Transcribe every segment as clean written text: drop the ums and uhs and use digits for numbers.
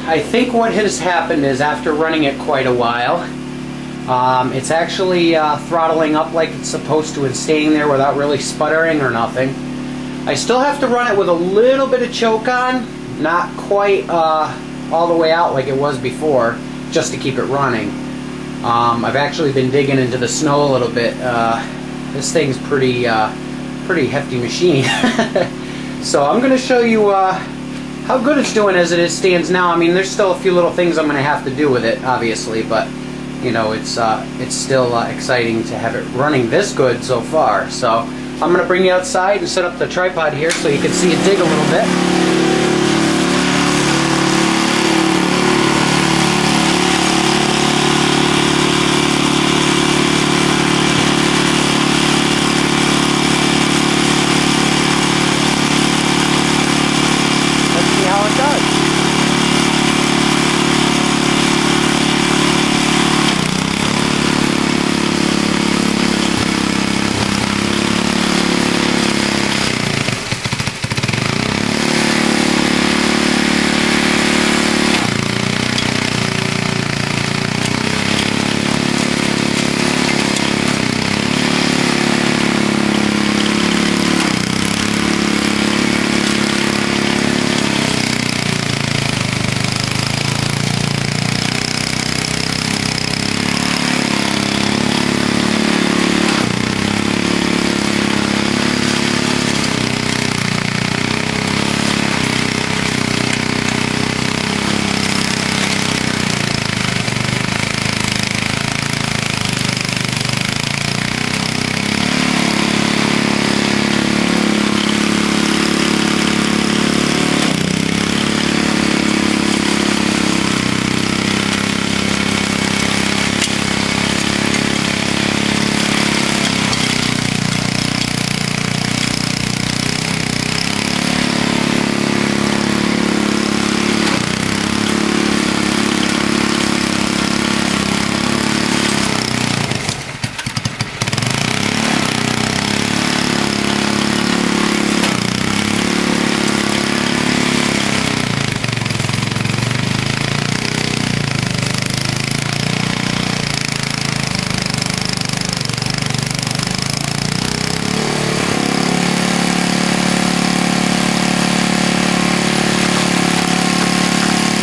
I think what has happened is after running it quite a while, it's actually throttling up like it's supposed to and staying there without really sputtering or nothing. I still have to run it with a little bit of choke on, not quite all the way out like it was before, just to keep it running. I've actually been digging into the snow a little bit. This thing's pretty hefty machine. So I'm going to show you how good it's doing as it stands now. I mean, there's still a few little things I'm going to have to do with it, obviously, but you know, it's still exciting to have it running this good so far. So I'm going to bring you outside and set up the tripod here so you can see it dig a little bit.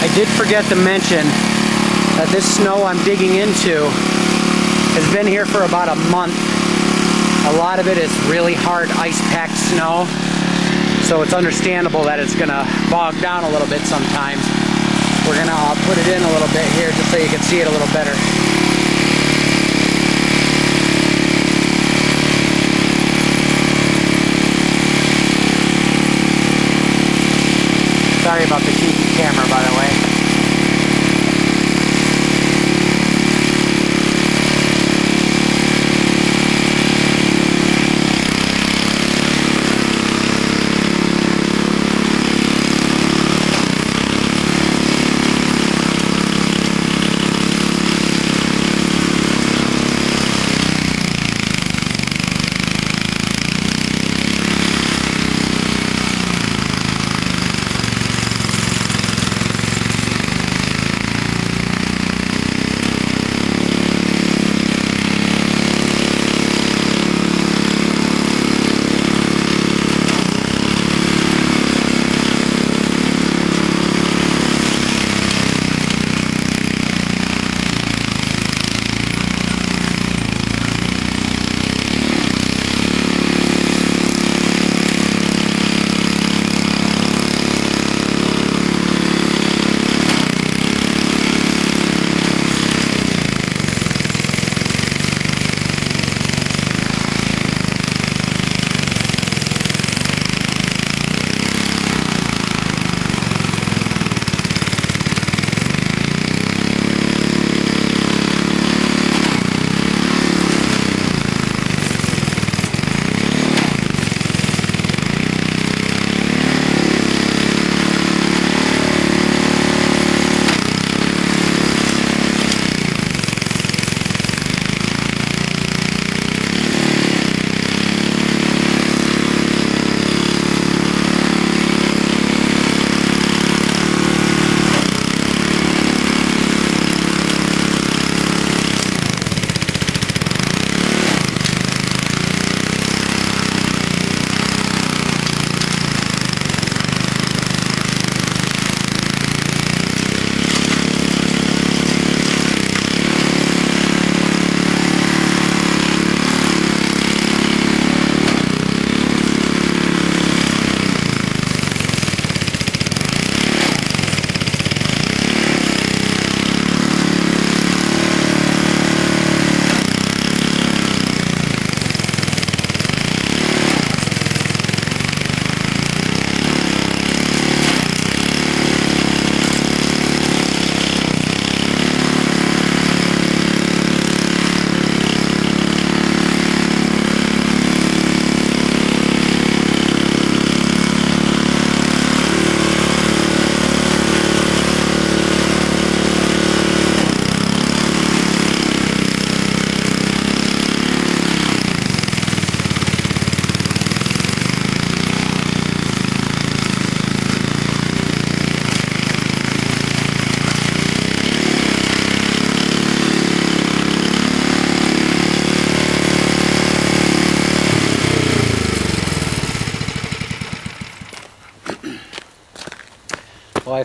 I did forget to mention that this snow I'm digging into has been here for about a month. A lot of it is really hard ice-packed snow, so it's understandable that it's going to bog down a little bit sometimes. We're going to put it in a little bit here just so you can see it a little better. Sorry about the cheeky camera, by the way.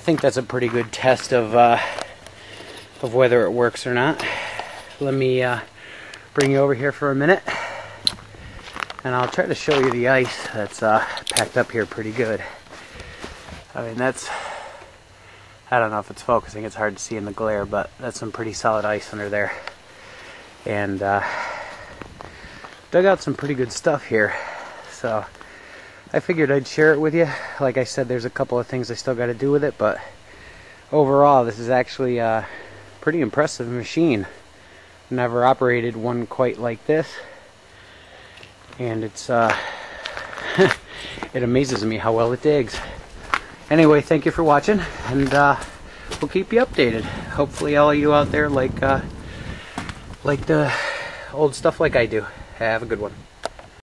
think that's a pretty good test of whether it works or not. Let me bring you over here for a minute, and I'll try to show you the ice that's packed up here pretty good. I mean, that's, I don't know if it's focusing, it's hard to see in the glare, but that's some pretty solid ice under there. And dug out some pretty good stuff here, so I figured I'd share it with you. Like I said, there's a couple of things I still got to do with it, but overall this is actually a pretty impressive machine. Never operated one quite like this, and it's it amazes me how well it digs. Anyway, thank you for watching, and we'll keep you updated. Hopefully all of you out there like the old stuff like I do. Have a good one.